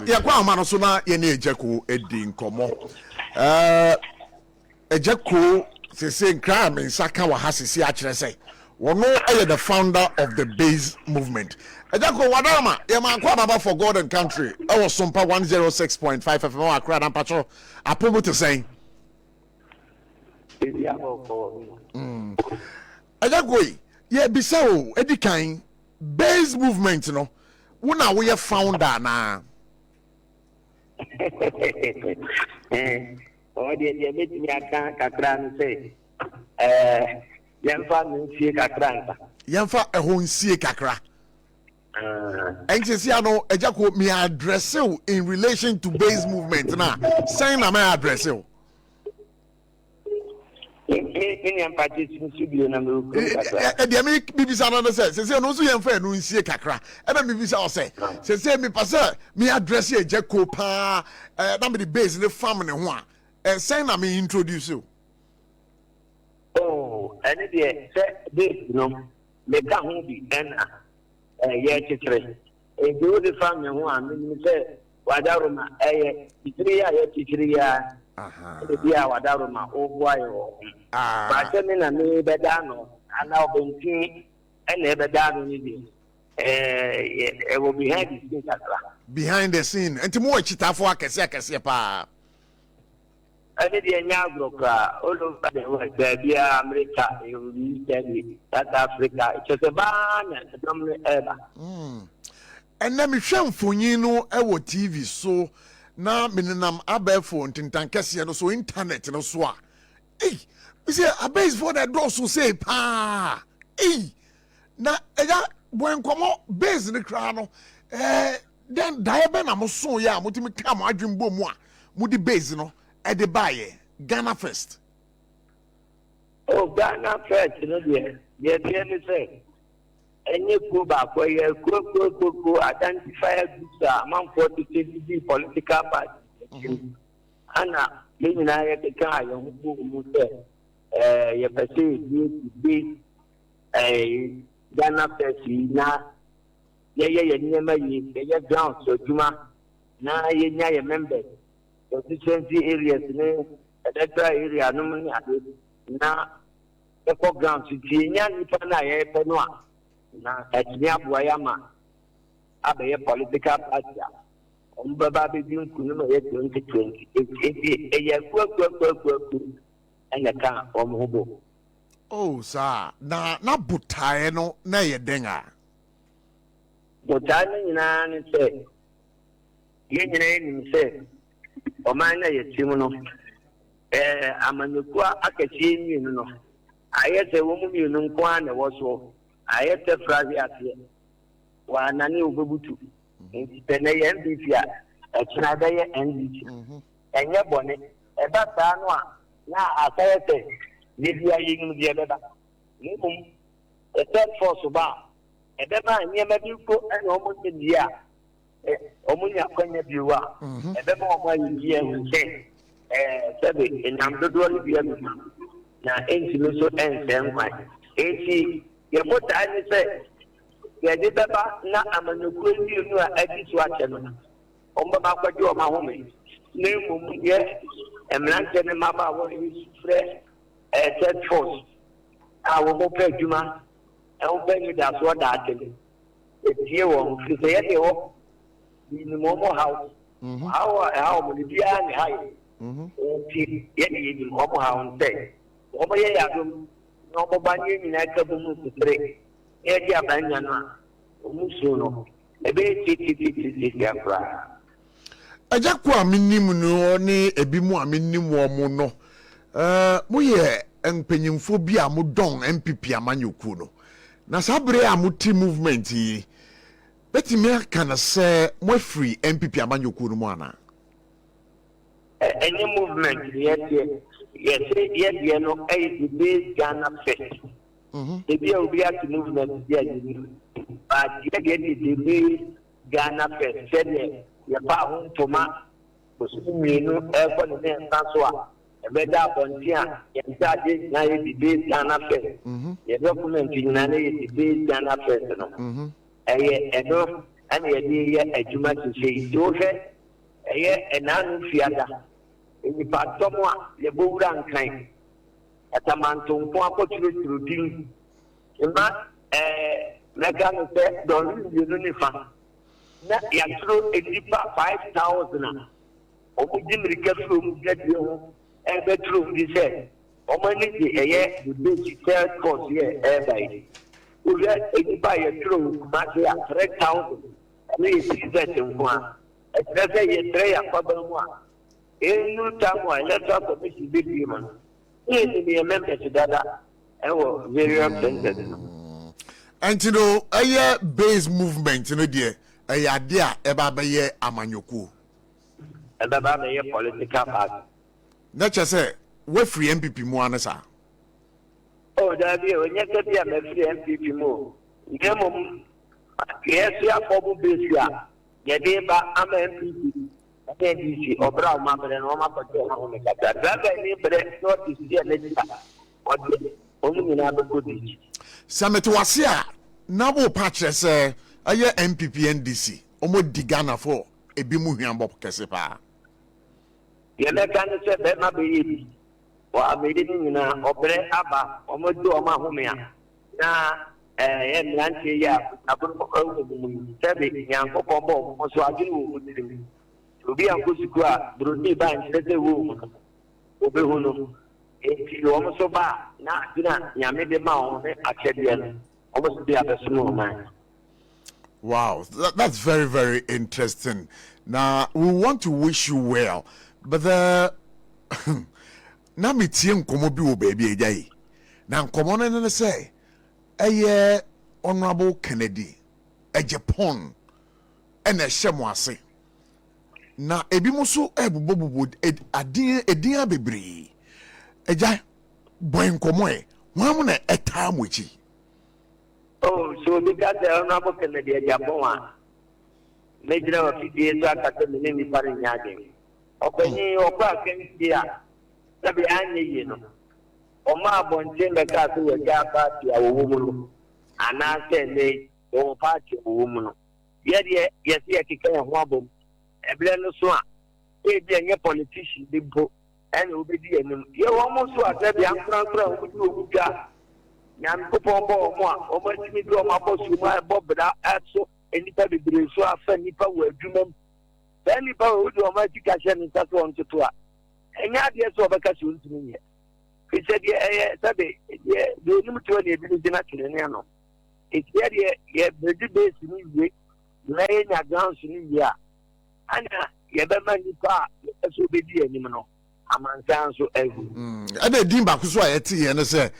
yakwa amano so na ye ne ejeko edi nkomo ejeko sese nkra me nsaka wa hasisi a kire sei wono the founder of the base movement ejeko wadama ye man kwa baba for God and country I was SOMPA 106.5 FM akra na pacho apomo to say ejeko ye bisa o edikan base movement no wona wo ye founder na o de metimi aka kakra no say yemfa nsie kakra nta yemfa ehonsie kakra NCC ano ejako me address you in relation to base movement na saying na me address you in empathy studio na me e de me bibisa no say no so yemfa no nsie kakra e na me bibisa o say me pasa me address ejako pa na me the base the family ho a saying na me introduce you and this no me ka ho bi na ye chichire e do the family ho a me say wadaroma chichire ya chichire ya e bia wadaroma o boayo ba se me na me beda no ana obenti e na beda no ni bi e wo behind the scene enti mo chitafo akese pa ane de nya agroka all over the world Serbia America South Africa Chesebana domle eba ena me hwe mfonyin no e wo TV so na menenam abefo ntintan kese no so internet no so a we say a base for the door so say pa na eja boy nkomo base ne kra no then daebe na mo so ya mo timi ka mo adwembo mu a mo di base no at the buyer, Ghana first. Oh, Ghana first, you know, yeah, say. And you go back where you go identify groups among 40 political parties. Anna, living at the car, you perceive a Ghana first, yeah, ground, so Juma, now you member. Constituency areas in electoral area no money na the program to nya nipa na ye penwa na etni aboya ma abe political party ombaba be bi nkunu no ye 2020 ye ku eneka omhobo oh sir na butae no na ye denga butae no nyina ni se ye nyina ni se omanya yetim no amanyekwa akachi nyin no ayete wo mu mienu nko a na woso ayete frazi ate wa nani obebutu ntene ye ndc a ekina da ye ndc enye bone eba ta no a na asayete ni bia yin bia beba nimum third force ba ebeba nyema bi ko ene omo ndia omunya kwanya biwa ebema omwayiye nke sebe enyamdodo ni bia na enti no so ensempa enti yebota ani se yede beba na amanyekwu ni nu a adisu ache no omba makwaje o ma home na emum ye emrante ne maba wo ni fre third force awo mo pe juma e o be ni da so da atele etie wo fi se yede wo ni momo house how mo ni bia ni hai ti ye ni momo house nte omo ye ya dum no mo banye ni na ka bu mu sitre e dia banya no omu so no ebe ti ya fra aja kwa minim no ni ebi mu a minim wo mo no mo ye empanyimfo bi a mo don MPP amanyoku no na sabre a mo ti movement yi beti me kana say mo free MPP amanyoku no mo ana any movement yes no the base Ghana first the be obi at movement there but the base Ghana first said ya pa ho toma osuminu e ko ne nsanso a ebeda bontia ya ntade na ye the base Ghana first ye document nyina na ye the base Ghana first no eye eno and a juma to say, Dohe, an unfiada. In the part somewhat, the Buddha kind. At a man to opportunity routine. In that, Megan said, don't uniform. Not yet through a deeper 5,000. Omo Jimmy get room, get you, and bedroom, he said. Omanity a year, the basic third course here, everybody. We had a buy a true, Matia, 3,000. We see that in one. It's better a tray of problem one. In no time, let's talk about this big human. He be a member to that. I was very upset. And you know, a base movement, you know, dear, a idea about a year Amanyoku. And about a political party. Nature say, we're free MPP Moanasa. Oh, there be when you get a free MPP more. Yes, we are for Busia. Yadeba, I'm MPP. NDC, or Brown Mamma and Roma Patel. That I mean, but it's not to see a legislature. Only in other good. Summit was here. Nabo patches, a year MPP NDC, almost Digana for a Bimuhian Bob Casepa. The American said that my baby. Or I made it in a opera abba, almost do a mahomia. Now, and Nancy, yeah, I put Sabi, young Papa, so I do. To be a good squad, Bruni Bank, let the room. Obehuno. If you almost so bad, not Yamid the Mount, Achedian, almost be a small man. Wow, that's very, very interesting. Now, we want to wish you well, but now me tiem komo bi wo baby ejai. Now komo na say, Honorable Kennedy, a Japan, and a Shemwase. Na ebi mo so ebubobubo edin bebre eja boy nkomo e wan na eta mochi. Oh, so because the Honorable Kennedy Japan major of the academy ni pare nyade openi okwa kendia tabi anye yino oma abonje mbeka so we ga party awo mu ana se ne o party wo mu no ye de ye se akika ho abom ebele no so a e bi enye politician bi bo ene obedi enim ye wo mo so atabi ankran obedi obuga nyam ko pombo mo a o ma timi bi o ma bosu ma bobra atso enipa bebre so afa nipa wo adwumam then nipa wo do ma tika hye ni taso on tutu a enya de so obeka so ntumi ye fi se de sabe ye do nim to ne bi dina tene ne no e ye bedi base ni we na ye nya grounds ni ye a ana ye be ma nipa so obedi anim no amansan so ehu Ada din ba ku so ayeti ye ne se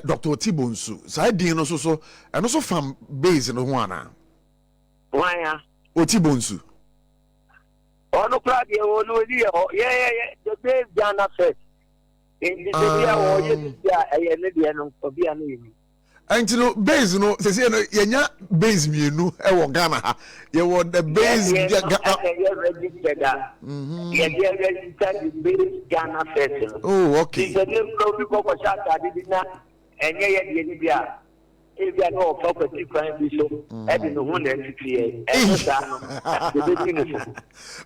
Dr. Tibonsu sa din no so eno so fam base no ho ana why Otibonsu ono kradi o no di the base Ghana first in the area o ye ya ne de no obi anu yi anti no base no se no yenya base mienu e wo Ghana ha ye wo the base ye registered that ye registered the base Ghana first. Oh, okay. The name no be ko shata di na enye ye ni bia if you know property crime so e be no hun entity e so the business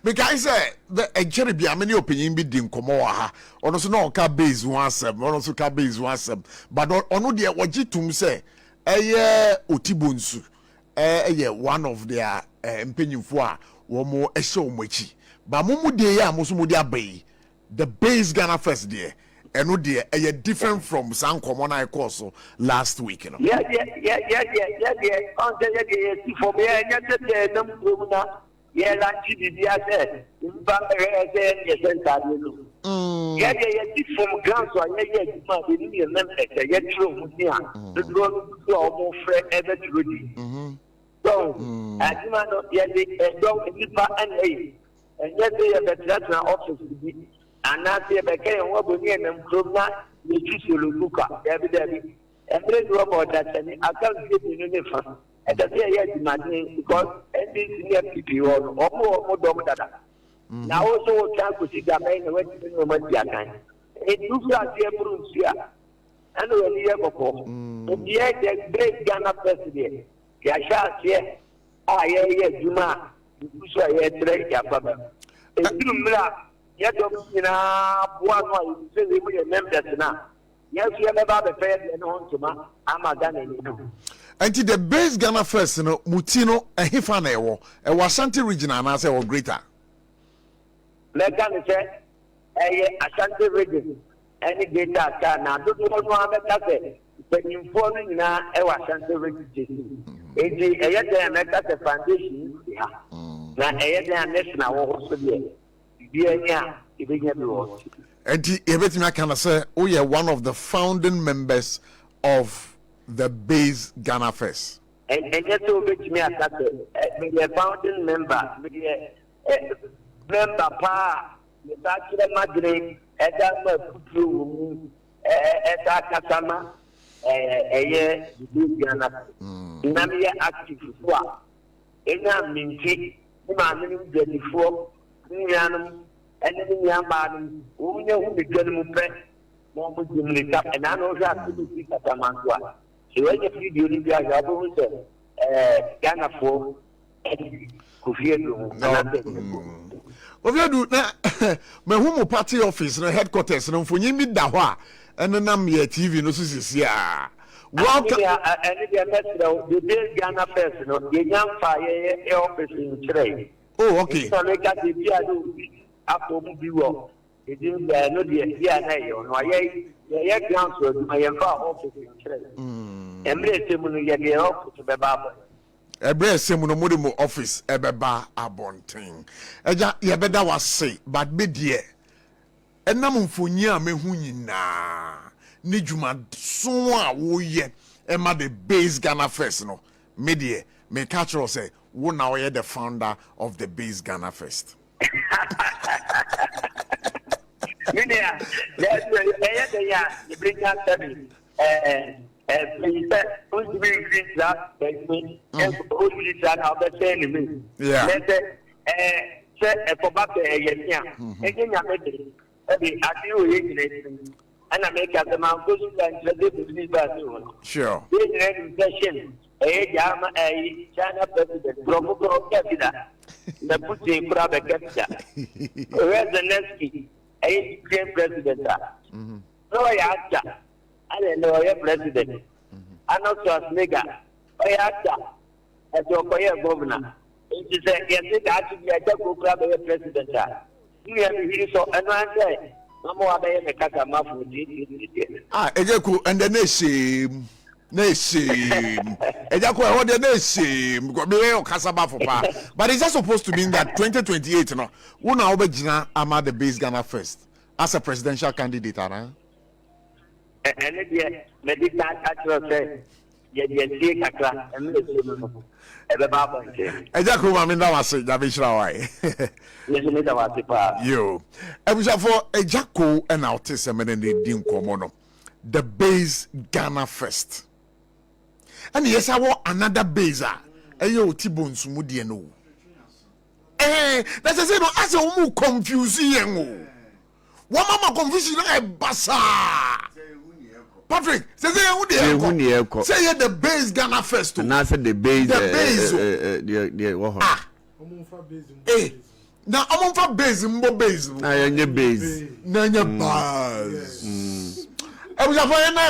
because the ejere bia many opinion bi di nkomo wa ha ono so na ka base one asem ono so ka base one asem but ono de wagitum say Otibonsu one of their empenyimfo a wo mo ehye o machi ba mumu de ya mo so mo de abai the base Ghana first there and no dear different from some common I course last week, you know. Yeah. On the for me, and yet the yeah, like she said, from ground, so I yet true, the drone almost friend ever to so, I do not yet a dog and yet they have a veteran office to be. And now they became what we name them Krona, the Chisuka, Debbie, and then robot that I can't get in uniform. And that's yet imagining because this near people or more doctor. Now also can't see the main way to know what they are kind. It looks like the Bruce here. And when you ever call, the great Ghana president, Yasha here, ye juma so ye tre ya baba e dumra ye dom ina boa no se we be members na ye so ye ba be fe de no ntoma amagana ni no. And the base Ghana first, Mutino, and Hifana, a Ashanti region, and I say, or greater. Megan said, Ashanti region, any data can, I don't know what I but informing now, Ashanti region. It's a yet make us a foundation. Now, a yet national also be and everything I can say, we are one of the founding members of the base Ghana First. And that's what me as a founding member, member pa, the Bachelor Madrid, Edama Putu, Eda Katama, a year, Ghana. Namia active for Ena Minty, Mamma, before, Nianum, and then Yaman, who know the General Press, and I know that to be Katamantua. So when you do the Ghana for do my home party office, no headquarters, no for you meet that and then I'm here TV, no sis. Yeah. Welcome. The big Ghana first, no, the young fire office in trade. Oh, okay. So they got the Biadu after Biwo. It is no dear, no, I council, my office in trade. Ebre semuno office ebeba abonten eja yebeda wase but be die enam mfonyi a mehu nyina ne dwuma so a wo ye ema the base Ghana First no me die me catch us say wo na we the founder of the base Ghana First. Minia you bring out seven Sure. China president, the Putin Zelensky, a president. No, I don't know your president. I know Schwarzenegger. As your governor. It is a actually a double president. You have really so and I say, no more than a catamafu. Ejeku and the nation. Ejaku what the nation because but it's just supposed to mean that 2028 no one obejina ama the base Ghana First as a presidential candidate, huh? And it medical actual say, yet take a class and listen. Ejaku Maminda was it, Yo, for Ejaku and autism and the Dim Komono, the base Ghana First. And yes, I want another base. Ayo Tibon Sumudiano. That's a say, no, as a woman confusing. One mama confusion, basa. Patrick, say the base Ghana First. And I said the base. Now I'm on for base, mbo base. I am your base. Nanya base. I was a fire now.